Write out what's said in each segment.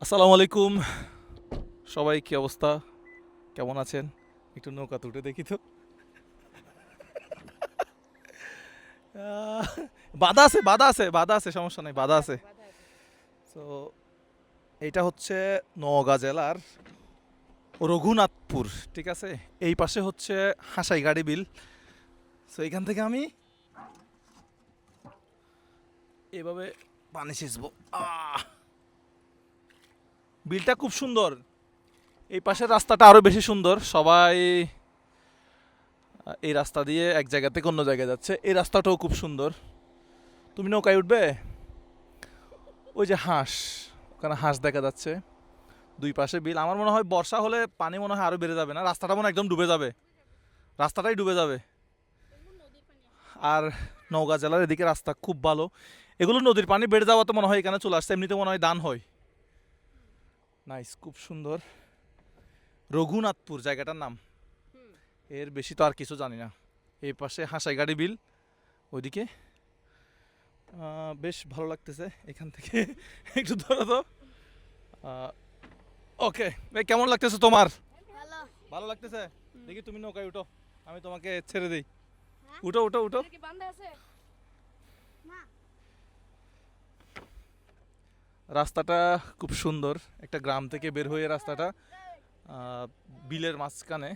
আসসালামু আলাইকুম সবাই, কি অবস্থা? কেমন আছেন? একটু নৌকা তুটে দেখি তো। আহ, বাধা আছে, সমস্যা নেই, বাধা আছে। তো এইটা হচ্ছে নওগাঁ জেলার রঘুনাথপুর, ঠিক আছে। এই পাশে হচ্ছে হাসাইগাড়ি বিল। তো এইখান থেকে আমি এভাবে পানি সেচবো। আহ, বিলটা খুব সুন্দর। এই পাশের রাস্তাটা আরো বেশি সুন্দর। সবাই এই রাস্তা দিয়ে এক জায়গা থেকে অন্য জায়গায় যাচ্ছে। এই রাস্তাটাও খুব সুন্দর। তুমি নৌকায় উঠবে? ওই যে হাঁস, ওখানে হাঁস দেখা যাচ্ছে। দুই পাশে বিল। আমার মনে হয় বর্ষা হলে পানি মনে হয় আরো বেড়ে যাবে, না? রাস্তাটা মনে হয় একদম ডুবে যাবে। রাস্তাটাই ডুবে যাবে। আর নওগাঁ জেলার এদিকে রাস্তা খুব ভালো। এগুলো নদীর পানি বেড়ে যাওয়া তো মনে হয় এখানে চলে আসছে, এমনিতে মনে হয় দান হয়। নাইস, খুব সুন্দর। রঘুনাথপুর জায়গাটার নাম। এর বেশি তো আর কিছু জানি না। এই পাশে হাসাইগাড়ি বিল, ওইদিকে বেশ ভালো লাগতেছে এখান থেকে। একটু ধরো তো। ওকে ভাই, কেমন লাগতেছে তোমার? ভালো। ভালো লাগতেছে? দেখি তুমি নৌকায় উঠো, আমি তোমাকে ছেড়ে দিই। উঠো উঠো উঠো। এটা কি বান্ধা আছে? না। রাস্তাটা খুব সুন্দর। একটা গ্রাম থেকে বের হয়ে রাস্তাটা বিলের মাঝখানে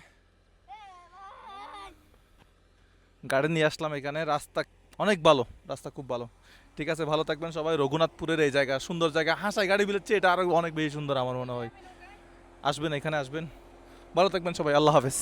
গাড়ি নিয়ে আসলাম এখানে। রাস্তা অনেক ভালো, রাস্তা খুব ভালো। ঠিক আছে, ভালো থাকবেন সবাই। রঘুনাথপুরের এই জায়গা সুন্দর জায়গা। হাসাই গাড়ি বিলের চেয়ে এটা আরো অনেক বেশি সুন্দর আমার মনে হয়। আসবেন, এখানে আসবেন। ভালো থাকবেন সবাই, আল্লাহ হাফেজ।